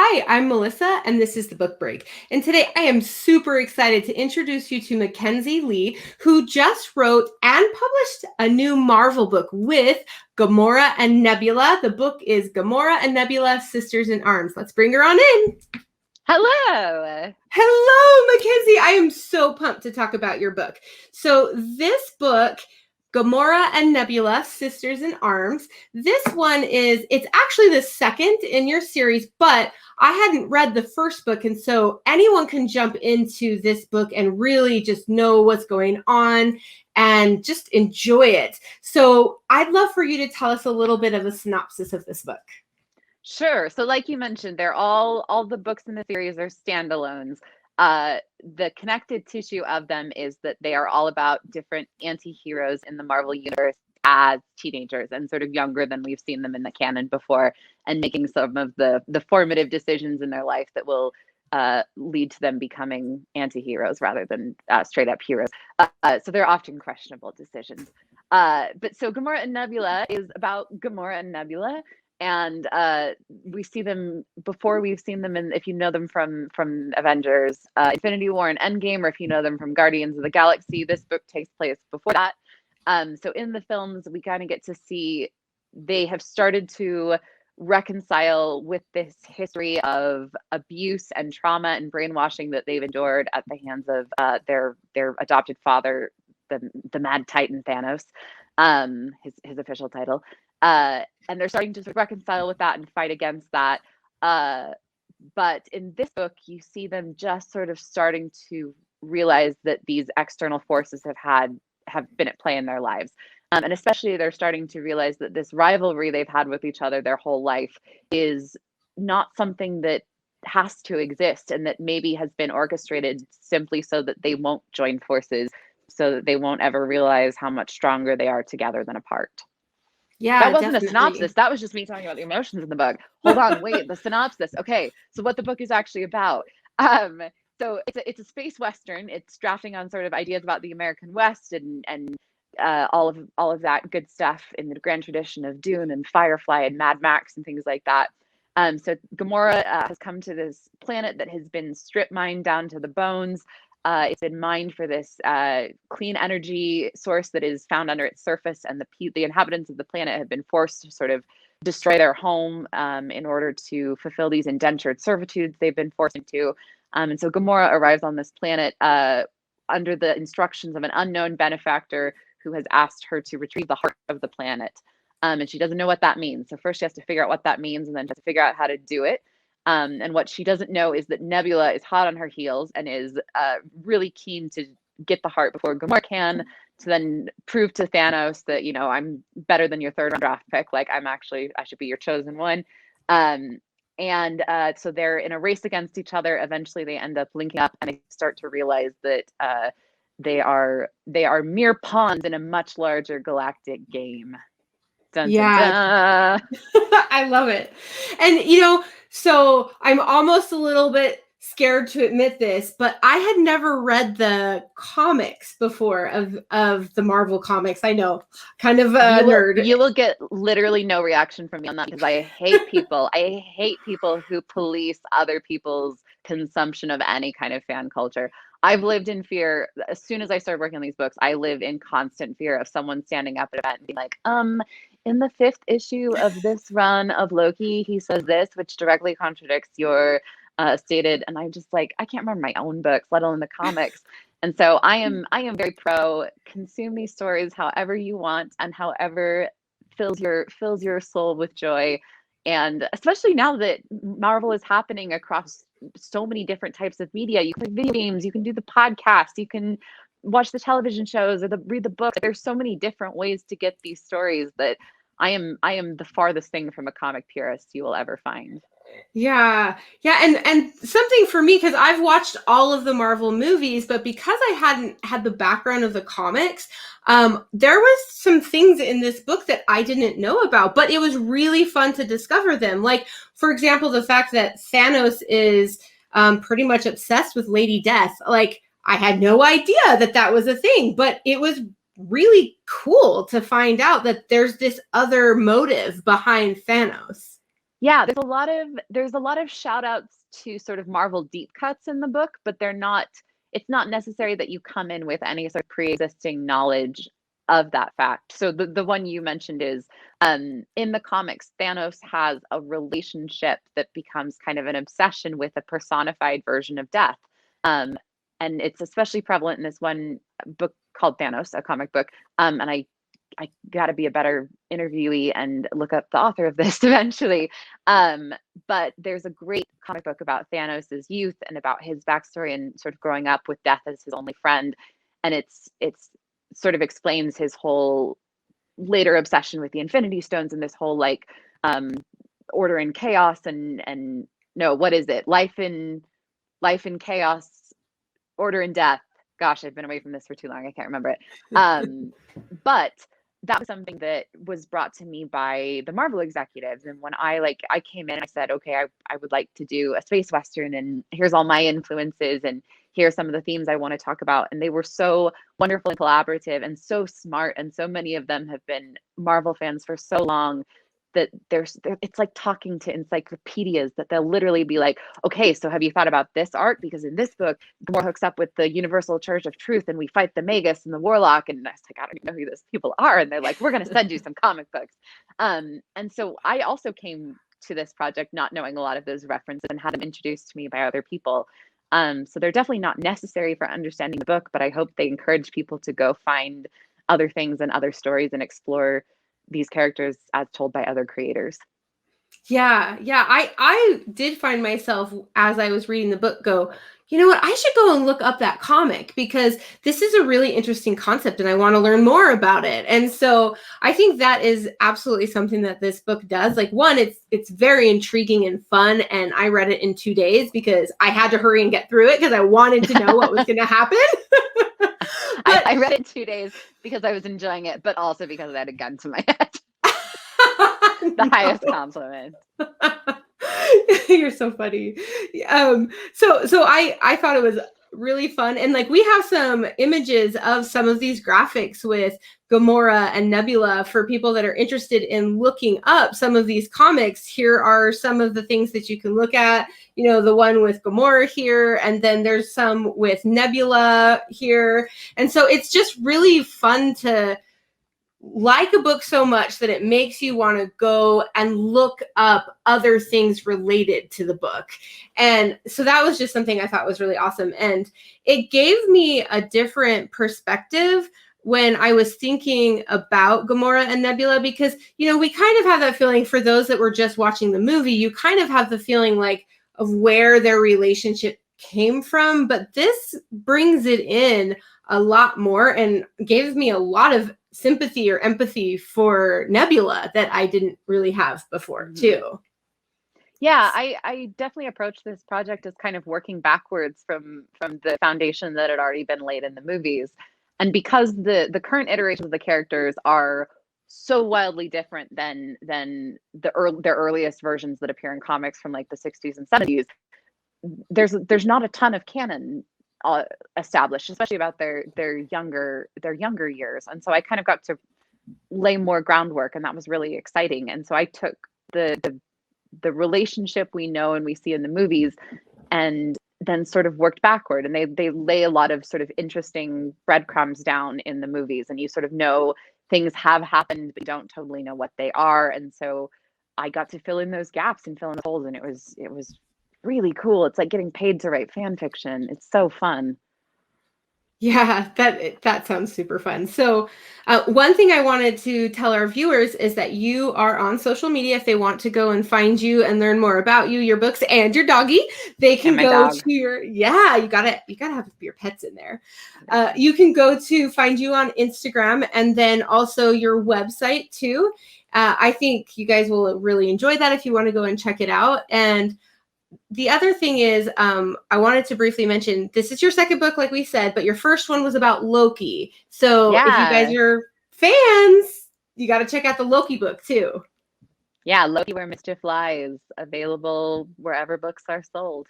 Hi, I'm Melissa, and this is the Book Break. And today I am super excited to introduce you to Mackenzi Lee, who just wrote and published a new Marvel book with Gamora and Nebula. The book is Gamora and Nebula, Sisters in Arms. Let's bring her on in. Hello. Hello, Mackenzi. I am so pumped to talk about your book. So this book, Gamora and Nebula, Sisters in Arms. This one it's actually the second in your series, but I hadn't read the first book. And so anyone can jump into this book and really just know what's going on and just enjoy it. So I'd love for you to tell us a little bit of a synopsis of this book. Sure. So like you mentioned, they're all the books in the series are standalones. The connected tissue of them is that they are all about different anti-heroes in the Marvel universe as teenagers and sort of younger than we've seen them in the canon before, and making some of the formative decisions in their life that will lead to them becoming anti-heroes rather than straight up heroes. So they're often questionable decisions. But so Gamora and Nebula is about Gamora and Nebula. And we see them before we've seen them in, if you know them from Avengers, Infinity War and Endgame, or if you know them from Guardians of the Galaxy, this book takes place before that. So in the films, we kind of get to see they have started to reconcile with this history of abuse and trauma and brainwashing that they've endured at the hands of their adopted father, the Mad Titan Thanos, his official title. And they're starting to sort of reconcile with that and fight against that. But in this book, you see them just sort of starting to realize that these external forces have been at play in their lives. And especially they're starting to realize that this rivalry they've had with each other their whole life is not something that has to exist, and that maybe has been orchestrated simply so that they won't join forces, so that they won't ever realize how much stronger they are together than apart. Yeah, that wasn't definitely. A synopsis. That was just me talking about the emotions in the book. Hold on, wait, the synopsis. Okay, so what the book is actually about. So it's a space western. It's drafting on sort of ideas about the American West and all of that good stuff in the grand tradition of Dune and Firefly and Mad Max and things like that. So Gamora has come to this planet that has been strip mined down to the bones. It's been mined for this clean energy source that is found under its surface, and the inhabitants of the planet have been forced to sort of destroy their home in order to fulfill these indentured servitudes they've been forced into. And so Gamora arrives on this planet under the instructions of an unknown benefactor who has asked her to retrieve the heart of the planet. And she doesn't know what that means. So first she has to figure out what that means, and then just figure out how to do it. And what she doesn't know is that Nebula is hot on her heels and is really keen to get the heart before Gamora can, to then prove to Thanos that, I'm better than your third round draft pick. Like, I should be your chosen one. So they're in a race against each other. Eventually they end up linking up, and they start to realize that they are mere pawns in a much larger galactic game. Dun, yeah. dun, dun. I love it. And, so I'm almost a little bit scared to admit this, but I had never read the comics before of the Marvel comics. I know, kind of a nerd. You will get literally no reaction from me on that, because I hate people. I hate people who police other people's consumption of any kind of fan culture. I've lived in fear. As soon as I started working on these books, I live in constant fear of someone standing up at an event and being like, in the 5th issue of this run of Loki, he says this, which directly contradicts your stated. And I'm just like, I can't remember my own books, let alone the comics. And so I am very pro consume these stories however you want and however fills your soul with joy. And especially now that Marvel is happening across so many different types of media, you can play video games, you can do the podcast, you can watch the television shows or read the books. There's so many different ways to get these stories that I am the farthest thing from a comic purist you will ever find. Yeah. And something for me, because I've watched all of the Marvel movies, but because I hadn't had the background of the comics, there was some things in this book that I didn't know about, but it was really fun to discover them. Like, for example, the fact that Thanos is pretty much obsessed with Lady Death. Like, I had no idea that was a thing, but it was really cool to find out that there's this other motive behind Thanos. Yeah, there's a lot of shout outs to sort of Marvel deep cuts in the book, but it's not necessary that you come in with any sort of pre-existing knowledge of that fact. So the one you mentioned is in the comics, Thanos has a relationship that becomes kind of an obsession with a personified version of death. And it's especially prevalent in this one book called Thanos, a comic book. And I got to be a better interviewee and look up the author of this eventually. But there's a great comic book about Thanos's youth and about his backstory and sort of growing up with death as his only friend. And it's sort of explains his whole later obsession with the Infinity Stones and this whole like order and chaos and no, what is it? Life in chaos, order and death. Gosh, I've been away from this for too long. I can't remember it. But that was something that was brought to me by the Marvel executives. And when I came in, I said, okay, I would like to do a space Western, and here's all my influences, and here are some of the themes I want to talk about. And they were so wonderful and collaborative and so smart. And so many of them have been Marvel fans for so long that it's like talking to encyclopedias, that they'll literally be like, okay, so have you thought about this arc? Because in this book, Gamora hooks up with the Universal Church of Truth and we fight the Magus and the Warlock. And I was like, I don't even know who those people are. And they're like, we're going to send you some comic books. And so I also came to this project not knowing a lot of those references and had them introduced to me by other people. So they're definitely not necessary for understanding the book, but I hope they encourage people to go find other things and other stories and explore these characters as told by other creators. Yeah. I did find myself as I was reading the book go, you know what, I should go and look up that comic because this is a really interesting concept and I want to learn more about it. And so I think that is absolutely something that this book does. Like, one, it's very intriguing and fun. And I read it in 2 days because I had to hurry and get through it because I wanted to know what was going to happen. But I read it 2 days because I was enjoying it, but also because I had a gun to my head. The highest compliment. You're so funny. So I thought it was really fun. And like, we have some images of some of these graphics with Gamora and Nebula for people that are interested in looking up some of these comics. Here are some of the things that you can look at, you know, the one with Gamora here, and then there's some with Nebula here. And so it's just really fun to like a book so much that it makes you want to go and look up other things related to the book. And so that was just something I thought was really awesome. And it gave me a different perspective when I was thinking about Gamora and Nebula, because, you know, we kind of have that feeling for those that were just watching the movie, you kind of have the feeling like of where their relationship came from, but this brings it in a lot more and gave me a lot of sympathy or empathy for Nebula that I didn't really have before too. Yeah, I definitely approached this project as kind of working backwards from the foundation that had already been laid in the movies. And because the current iterations of the characters are so wildly different than their earliest versions that appear in comics from like the 60s and 70s, there's not a ton of canon established, especially about their younger years. And so I kind of got to lay more groundwork, and that was really exciting. And so I took the relationship we know and we see in the movies and then sort of worked backward, and they lay a lot of sort of interesting breadcrumbs down in the movies, and you sort of know things have happened but you don't totally know what they are. And so I got to fill in those gaps and fill in the holes, and it was really cool. It's like getting paid to write fan fiction. It's so fun. Yeah, that sounds super fun. So one thing I wanted to tell our viewers is that you are on social media. If they want to go and find you and learn more about you, your books, and your doggy, they can go to your, you gotta have your pets in there. You can go to find you on Instagram and then also your website too. I think you guys will really enjoy that if you want to go and check it out. And the other thing is, I wanted to briefly mention, this is your second book, like we said, but your first one was about Loki. So if you guys are fans, you got to check out the Loki book too. Yeah, Loki Where Mischief Lies, available wherever books are sold.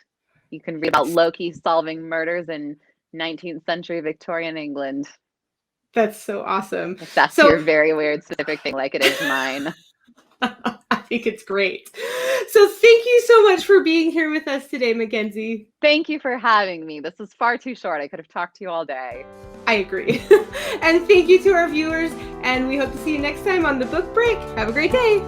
You can read about Loki solving murders in 19th century Victorian England. That's so awesome. If that's your very weird specific thing, like it is mine. think it's great. So thank you so much for being here with us today, Mackenzi. Thank you for having me. This was far too short. I could have talked to you all day. I agree. And thank you to our viewers, and we hope to see you next time on The Book Break. Have a great day.